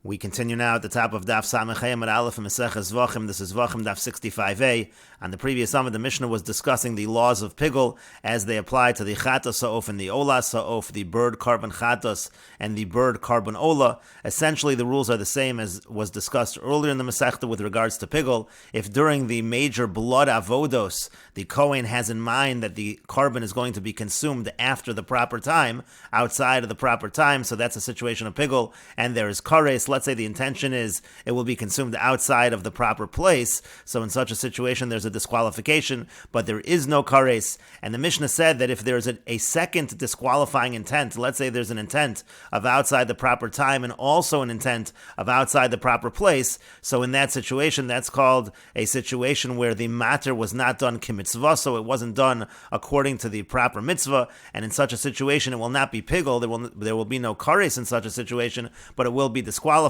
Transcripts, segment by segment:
We continue now at the top of Daf 65a Daf and Meseches Zevachim. This is Zevachim Daf 65a. On the previous Amud, the Mishnah was discussing the laws of Pigul as they apply to the Chatos Ha'of and the Ola Ha'of, the bird carbon Chatos and the bird carbon Ola. Essentially, the rules are the same as was discussed earlier in the Mesechet with regards to Pigul. If during the major blood avodos, the Kohen has in mind that the carbon is going to be consumed after the proper time, outside of the proper time, so that's a situation of Pigul, and there is Kares. Let's say the intention is it will be consumed outside of the proper place, so in such a situation there's a disqualification, but there is no kares. And the Mishnah said that if there's a second disqualifying intent, let's say there's an intent of outside the proper time and also an intent of outside the proper place, so in that situation that's called a situation where the matter was not done kimitzvah, so it wasn't done according to the proper mitzvah, and in such a situation it will not be pigul, there will be no kares in such a situation, but it will be disqualified.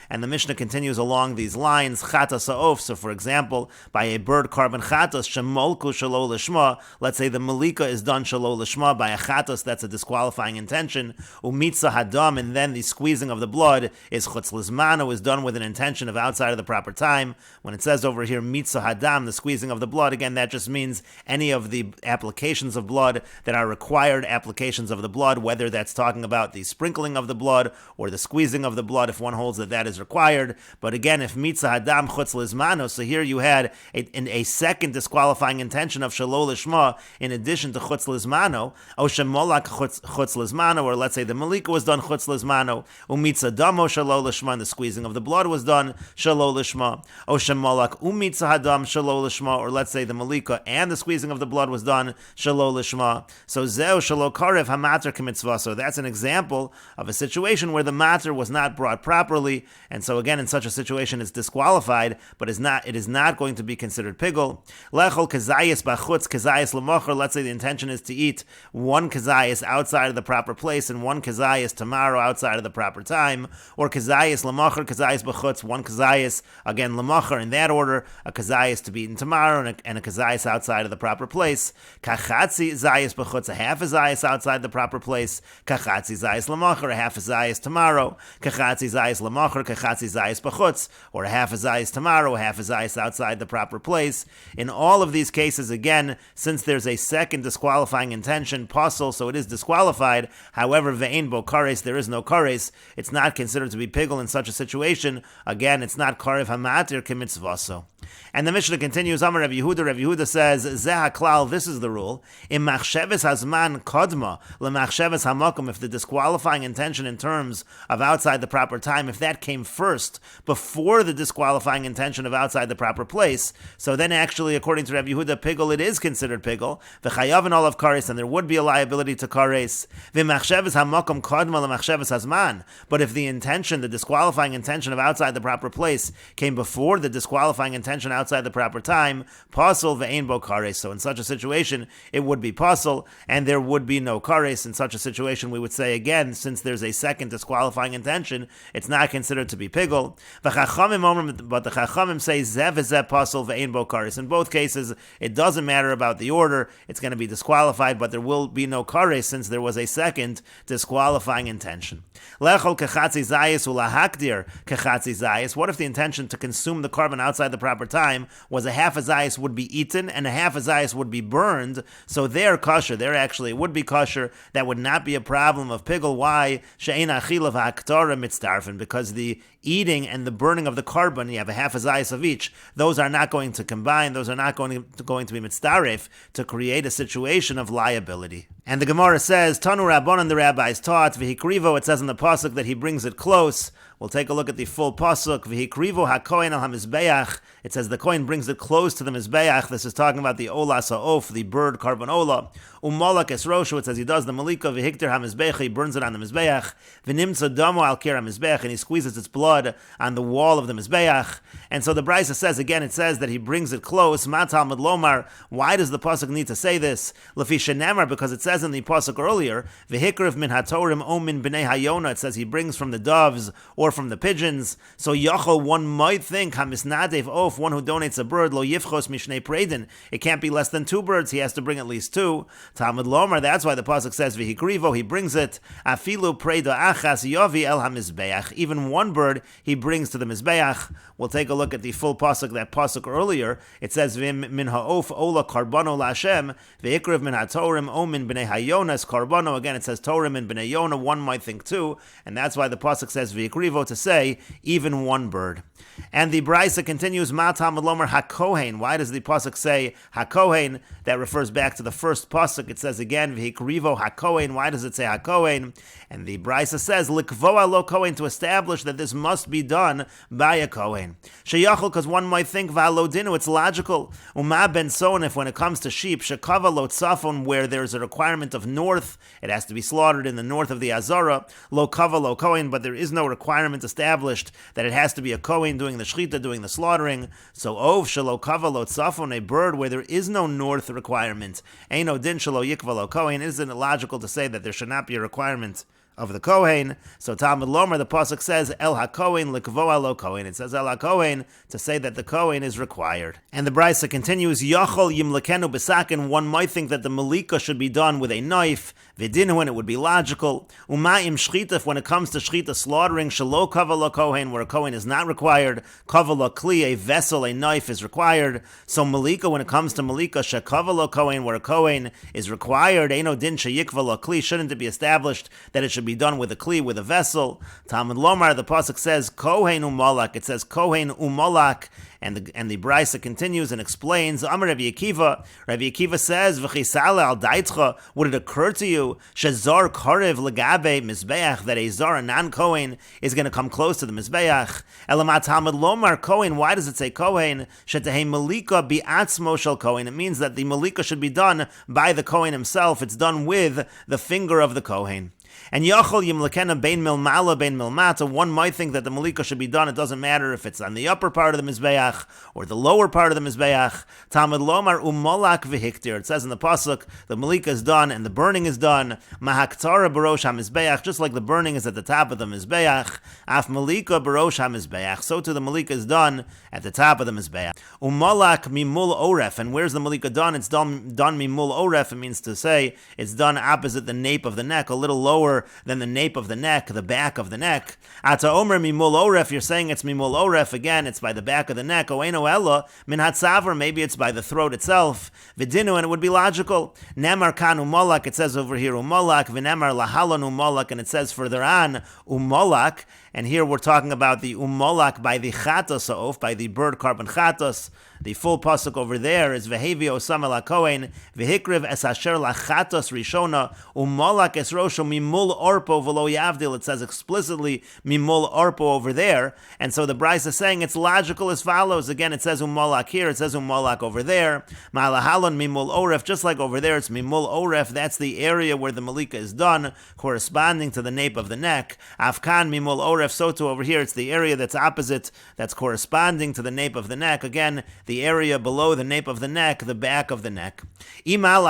And the Mishnah continues along these lines, chatas ha'of, so for example, by a bird carbon chatas, shemolku shalo lishma, let's say the malika is done shalo lishma, by a chatas that's a disqualifying intention, umitza hadam, and then the squeezing of the blood is chutz lizmano, is done with an intention of outside of the proper time. When it says over here mitza hadam, the squeezing of the blood, again that just means any of the applications of blood that are required applications of the blood, whether that's talking about the sprinkling of the blood or the squeezing of the blood, if one holds that that is required. But again, if mitza hadam chutz lizmano, so here you had a second disqualifying intention of shalo lishma in addition to chutz lizmano, o shemolak chutz lizmano, or let's say the malika was done chutz lizmano, umitza damo shalo lishma, and the squeezing of the blood was done shalo lishma, o shemolak umitza hadam shalo lishma, or let's say the malika and the squeezing of the blood was done shalo lishma. So zeo shalo karev hamater k'mitzvah. So that's an example of a situation where the matter was not brought properly, and so again in such a situation it's disqualified, but it is not going to be considered pigul. Lechol kazayis bachutz kazayis l'mocher. Let's say the intention is to eat one kazayis outside of the proper place and one kazayis tomorrow outside of the proper time, or kazayis l'mocher, kazayis bachutz, one kazayis again l'mocher in that order, a kazayis to be eaten tomorrow and a kazayis outside of the proper place. Kachatzi zayis bachutz, a half a zayis outside the proper place. Kachatzi zayis l'mocher, a half a zayis tomorrow. Kachatzi zayis l'mocher, kachatzi zayis bachutz, or a half a zayis tomorrow, a half a zayis outside the proper place. In all of these cases, again, since there's a second disqualifying intention, pasul, so it is disqualified. However, ve'ein bo kares, there is no kares, it's not considered to be pigul in such a situation. Again, it's not karev hamatir k'mitzvaso. And the Mishnah continues, Amar Rav Yehuda says, Zeh haklal, this is the rule, im machsheves hazman kodma lemachsheves hamakom, if the disqualifying intention in terms of outside the proper time, if that came first, before the disqualifying intention of outside the proper place, so then actually, according to Rav Yehuda, pigul, it is considered pigul, v'chayav and all of kares, and there would be a liability to kares, v'machsheves hamakom kodma lemachsheves hazman, but if the intention, the disqualifying intention of outside the proper place came before the disqualifying intention outside the proper time, pasul ve'ein bo kares. So in such a situation, it would be pasul, and there would be no kares. In such a situation, we would say again, since there's a second disqualifying intention, it's not considered to be pigul. But the Chachamim say zev v'zeh pasul ve'ein bo kares. In both cases, it doesn't matter about the order; it's going to be disqualified, but there will be no kares since there was a second disqualifying intention. Lechol kachatzi zayis ulahakdir kachatzi zayis. What if the intention to consume the carbon outside the proper time was a half a zayis would be eaten and a half a zayis would be burned? So they're kosher. They're actually, it would be kosher. That would not be a problem of pigul. Why? She'ein achila v'haktorah mitzdarfen, because the eating and the burning of the carbon, you have a half a zayis of each, those are not going to combine, those are not going to be mitzdaref to create a situation of liability. And the Gemara says, Tanu Rabbanan, the rabbis taught, v'hikrivo, it says in the pasuk that he brings it close. We'll take a look at the full pasuk. V'hikrivo hakohen al hamizbeach. It says the kohen brings it close to the mizbeach. This is talking about the ola sa'of, the bird carbon ola. Umalak es roshu. It says he does the malika v'hikter hamizbeach. He burns it on the mizbeach. V'nimtza damo al kir hamizbeach, and he squeezes its blood on the wall of the mizbeach. And so the Brisa says again. It says that he brings it close. Ma Talmud lomar. Why does the pasuk need to say this? Lefi shenemar, because it says says in the pasuk earlier, v'hikriv min hatorim o min b'nei hayona, it says he brings from the doves or from the pigeons. So yachol, one might think, hamisnadev of, one who donates a bird, lo yifchos mishnei preidin, it can't be less than 2 birds, he has to bring at least 2. Talmud lomar, that's why the pasuk says v'hikrivo, he brings it, afilu preida achas yovi el hamizbeach, even 1 bird he brings to the mizbeach. We'll take a look at the full pasuk, that pasuk earlier. It says v'im min ha'of ola karbano la'Hashem v'ikriv min ha'torim o min b'nei hayonas karbano. Again, it says torim and b'nei yona, one might think 2, and that's why the pasuk says v'ikrivo, to say even 1 bird. And the Brisa continues, Ma Talmud Lomer HaKohen. Why does the pasuk say HaKohen? That refers back to the first pasuk. It says again, V'hikrivo HaKohen. Why does it say HaKohen? And the Brisa says, Likvoa lo Kohen, to establish that this must be done by a Kohen. Sheyachol, because one might think, V'alo dinu, it's logical. Uma ben son, if when it comes to sheep, Shekava lo tzafon, where there's a requirement of north, it has to be slaughtered in the north of the Azara, lo kava lo Kohen, but there is no requirement established that it has to be a Kohen doing the shechita, doing the slaughtering. So ov shelo kava lo tzafon, a bird where there is no north requirement, eino din shelo yikva lo Kohen, isn't it logical to say that there should not be a requirement of the Kohen? So Talmud Lomer, the pasuk says El HaKohen likvoa lo Kohen. It says El HaKohen to say that the Kohen is required. And the Brisa continues, Yachol yimlekenu b'sakin. One might think that the malika should be done with a knife. V'dinu, and it would be logical. Uma'im shchita, when it comes to shchita, slaughtering, shelo kava lo Kohen, where a Kohen is not required. Kava lo kli, a vessel, a knife is required. So malika, when it comes to malika, shekava lo Kohen, where a Kohen is required. Eino din sheyikva lo kli, shouldn't it be established that it should be done with a kli, with a vessel? Talmud Lomar, the pasuk says Kohen u'malak. It says Kohen u'malak, and the Brisa continues and explains. Amar Rabbi Akiva. Rabbi Akiva says, V'chisale al daitcha. Would it occur to you shezar karev legabe mizbeach, that a zar, a non-Kohen, is going to come close to the mizbeach? Elamat Talmud Lomar Kohen. Why does it say Kohen? Shetehei malika bi'atzmo shel Kohen. It means that the malika should be done by the Kohen himself. It's done with the finger of the Kohen. And Yachol Yimlekena Bein Milmala Bein Milmata, one might think that the Malika should be done. It doesn't matter if it's on the upper part of the Mizbeach or the lower part of the Mizbeach. Talmud Lomar Umolak V'hiktir. It says in the pasuk, the Malika is done and the burning is done. Mahaktara Barosh HaMizbeach, just like the burning is at the top of the Mizbeach. Af Malika Barosh HaMizbeach, so too the Malika is done at the top of the Mizbeach. Umolak Mimul Oref, and where's the Malika done? It's done Mimul Oref. It means to say it's done opposite the nape of the neck, a little lower than the nape of the neck, the back of the neck. Ata omer mimul oref, you're saying it's mimul oref, again, it's by the back of the neck. Oeno ella, min hatzaver, maybe it's by the throat itself. Vidinu, and it would be logical. Nemar kan umolak, it says over here umolak, vinemar lahalon umolak, and it says further on umolak, and here we're talking about the umolak by the chatos of, by the bird carbon chatos. The full pasuk over there is Vehevi Osam el HaKohen Vehikriv es asher lachatos rishona umolak es rosho mimul orpo v'lo yavdil. It says explicitly mimul orpo over there, and so the Brisa is saying it's logical as follows. Again, it says umolak here, it says umolak over there. Ma'alahalon mimul oref, just like over there, it's mimul oref. That's the area where the malika is done, corresponding to the nape of the neck. Afkan mimul oref, so too over here, it's the area that's opposite, that's corresponding to the nape of the neck. Again, the area below the nape of the neck, the back of the neck. Now,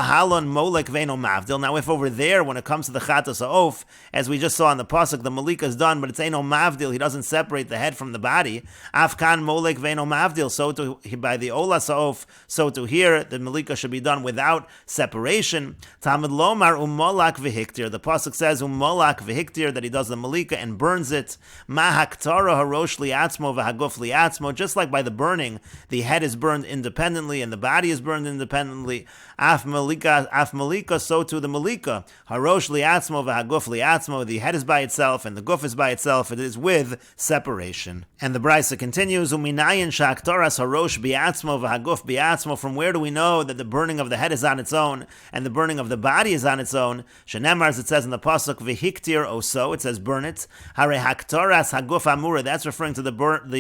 if over there, when it comes to the chatas ha'of, as we just saw in the pasuk, the malika is done, but it's eino mavdil, he doesn't separate the head from the body. Afkan molek ve'eno mavdil, so to by the olas ha'of, so to here, the malika should be done without separation. Talmud lomar umolak v'hiktir. The pasuk says umolak v'hiktir, that he does the malika and burns it. Mahaktara harosh li'atzmo v'haguf li'atzmo, just like by the burning, the head is burned independently and the body is burned independently. Af malika, so too the malika. Harosh li'atzmo v'haguf li'atzmo, the head is by itself and the guf is by itself. It is with separation. And the Brisa continues, uminayin shaktaras harosh bi'atzmo v'haguf bi'atzmo. From where do we know that the burning of the head is on its own and the burning of the body is on its own? Shenemar, as it says in the pasuk, v'hiktir oso, it says burn it. Hare haktaras haguf amura, that's referring to the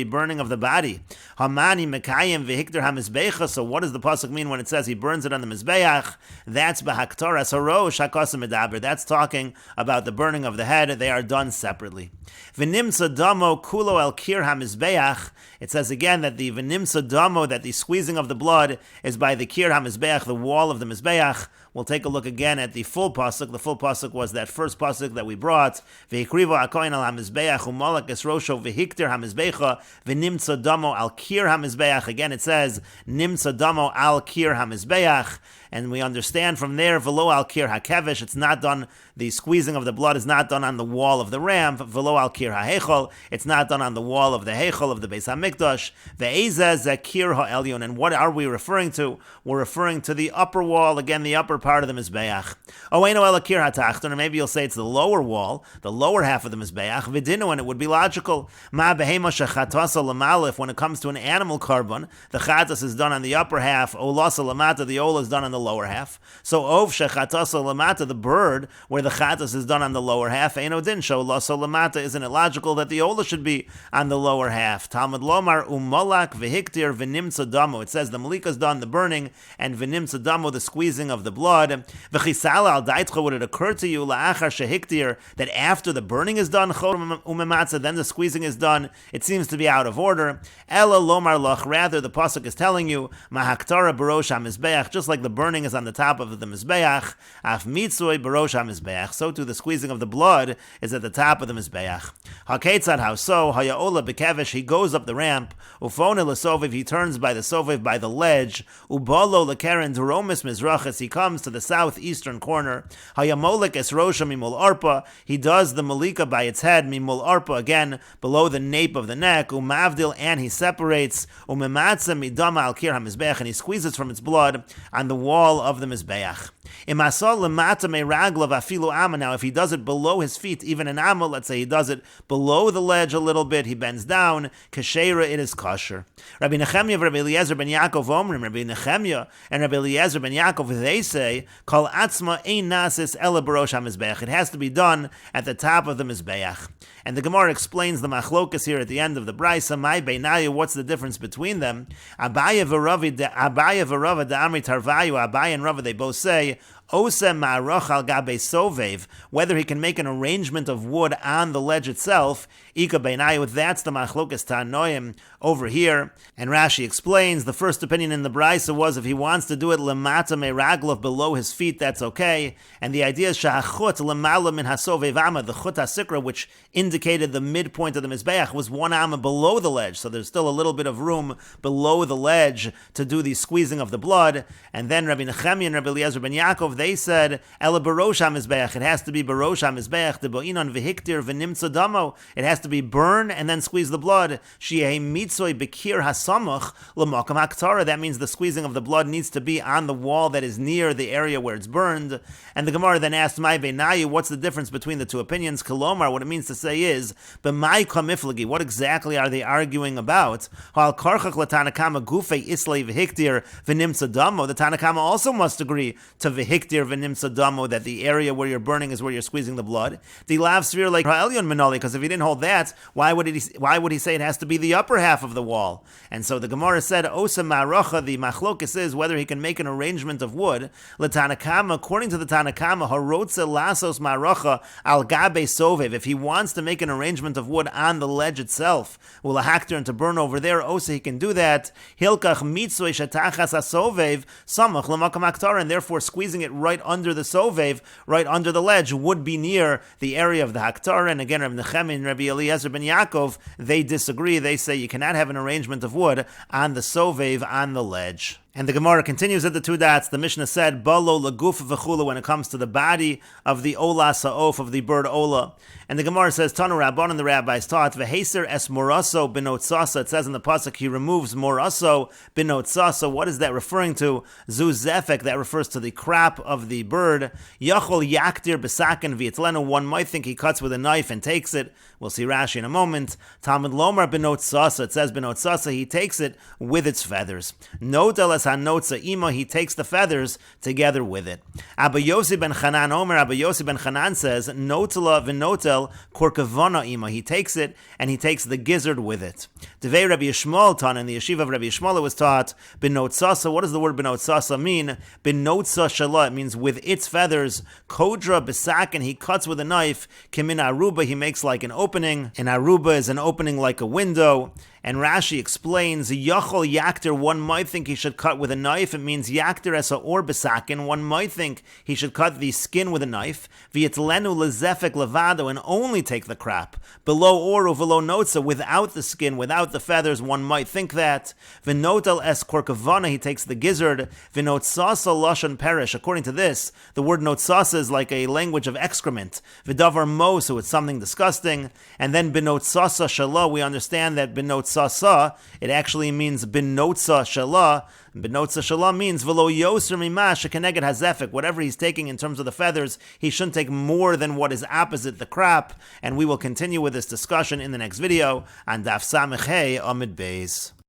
burning of the body. Hamani mekayim v'hiktir hamizbecha. So what does the pasuk mean when it says he burns it on the mizbeach? That's b'haktaras harosh hakosim medaber. That's talking about the burning of the head. They are done separately. V'nimsa damo kulo el kir hamizbeach. It says again that the v'nimsa damo, that the squeezing of the blood is by the kir hamizbeach, the wall of the mizbeach. We'll take a look again at the full pasuk. The full pasuk was that first pasuk that we brought. Ve'ikrivo hakohen al hamizbeach u'malak es rosho ve'hiktir hamizbecha ve'nimtza damo al kir hamizbeach. Again, it says nimtza damo al kir hamizbeach. And we understand from there, velo al kir hakevish, it's not done, the squeezing of the blood is not done on the wall of the ram, velo al kir ha'hechol, it's not done on the wall of the hechol of the Beis HaMikdash, ve'ezeh zekir ha'elyon. And what are we referring to? We're referring to the upper wall, again, the upper part of the Mizbeach. Oeino el kir ha'tachton, or maybe you'll say it's the lower wall, the lower half of the Mizbeach, v'dinu, and it would be logical. Ma behema shechatasa l'malif, when it comes to an animal carbon, the chatas is done on the upper half, olasa l'mata, the ola is done on the lower half. So ov shechatasa lamata, the bird where the chatas is done on the lower half, eino din sho laso lamata, isn't it logical that the ola should be on the lower half? Talmud lomar umalak v'hiktir v'nimtza damo. It says the malika is done, the burning, and v'nimtza damo, the squeezing of the blood. V'chisala al daitcha, would it occur to you la'achar shehiktir, that after the burning is done, chor umematza, then the squeezing is done? It seems to be out of order. Ela lomar lach, rather the pasuk is telling you mahaktara barosh hamizbeach, just like the burning is on the top of the Mizbeach, af mitzvoi barosh HaMizbeach, so too the squeezing of the blood is at the top of the Mizbeach. Haketzad, how so? Hayaola bekevish, he goes up the ramp, ufone lesoviv, he turns by the soviv, by the ledge, ubolo lekeren duromis mizrachas, he comes to the southeastern corner, hayamolek es rosha mimul arpa, he does the malika by its head, mimul arpa, again, below the nape of the neck, umavdil, and he separates, umematza midama al kir HaMizbeach, and he squeezes from its blood on the wall of the Mizbeach. Now, if he does it below his feet, even an amma, let's say he does it below the ledge a little bit, he bends down, kashera, it is kosher. Rabbi Nechemia, Rabbi Eliezer ben Yaakov Omrim, Rabbi Nechemia and Rabbi Eliezer ben Yaakov, they say, kol atzma ein nasis ela barosh hamizbeach. It has to be done at the top of the Mizbeach. And the Gemara explains the machlokas here at the end of the Brisa, my beinayu, what's the difference between them? Abaye v'Rava da'amri tarvayu, Abaye and Rava, they both say, Osem ma'aroch al gabe sovev, whether he can make an arrangement of wood on the ledge itself, Ika beinayu, that's the machlokas ta'anoim over here. And Rashi explains, the first opinion in the Brisa was if he wants to do it lemata me'raglov, below his feet, that's okay. And the idea is shahachut lemala min hasovev amma, the chut hasikra, which indicated the midpoint of the Mizbeach, was one amma below the ledge, so there's still a little bit of room below the ledge to do the squeezing of the blood. And then Rabbi Nechemia and Rabbi Eliezer ben Yaakov, they said, Ela barosh HaMizbeach, it has to be barosh HaMizbeach, the bo'inon v'hiktir v'nimtza damo, it has to be burn and then squeeze the blood. Shi'ei mitzvoi bekir hasamach l'makam haktara, that means the squeezing of the blood needs to be on the wall that is near the area where it's burned. And the Gemara then asked, Mai beinayu, what's the difference between the two opinions? Kolomar, what it means to say is, b'mai kamiflagi, what exactly are they arguing about? Hal karchach l'tanakama gufei islay v'hiktir v'nimtza damo, the Tanakama also must agree to v'hiktir v'nimtza damo, that the area where you're burning is where you're squeezing the blood. The lav sphere like ha'elyon minoli, because if he didn't hold that, why would he say it has to be the upper half of the wall? And so the Gemara said, Osa ma'arocha, the machlokes is whether he can make an arrangement of wood. L'tanakama, according to the Tanakama, harotze lasos ma'arocha al gabe sovev, if he wants to make an arrangement of wood on the ledge itself, will a hakter and to burn over there, Osa, he can do that. Hilkach mitzvah shatachas hasovev samach l'makam haktar, and therefore squeezing it right under the sovev, right under the ledge, would be near the area of the haktar. And again, Rabbi Nechemia and Rabbi Eliezer ben Yaakov, they disagree. They say you cannot have an arrangement of wood on the sovev, on the ledge. And the Gemara continues at the two dots. The Mishnah said, Balo laguf v'chula, when it comes to the body of the ola sa'of, of the bird ola. And the Gemara says, Tanu Rabban, and the rabbis taught, V'heser es moraso b'notzasa. It says in the pasuk, he removes moraso b'notzasa. What is that referring to? Zu zefek, that refers to the crop of the bird. Yachol yaktir b'saken v'yitlenu, one might think he cuts with a knife and takes it. We'll see Rashi in a moment. Talmud lomar b'notzasa, it says b'notzasa, he takes it with its feathers. Notel es hanotza ima, he takes the feathers together with it. Abba Yossi ben Chanan Omer, Abba Yossi ben Chanan says, notela v'notel korkavana ima, he takes it and he takes the gizzard with it. Devei Rabbi Yishmael taught, in the yeshiva of Rabbi Yishmael it was taught, b'notzasa, what does the word b'notzasa mean? B'notza shala, it means with its feathers. Kodra b'sak, and he cuts with a knife. Kimin aruba, he makes like an opening. An aruba is an opening like a window. And Rashi explains, Yachol yakter, one might think he should cut with a knife. It means yakter esa or besakin. One might think he should cut the skin with a knife. V'yitlenu lezefek levado, and only take the crap. Below oru, below notza, without the skin, without the feathers, one might think that. V'notel es korkavana, he takes the gizzard. V'notsasa lashon perish. According to this, the word notsasa is like a language of excrement. V'davar mo, so it's something disgusting. And then b'notsasa shalah, we understand that b'notsasa, it actually means binotza shalah. Binotza shalah means velo yoser mimash keneged hazefik. Whatever he's taking in terms of the feathers, he shouldn't take more than what is opposite the crap. And we will continue with this discussion in the next video on Daf 65a Amud Beis.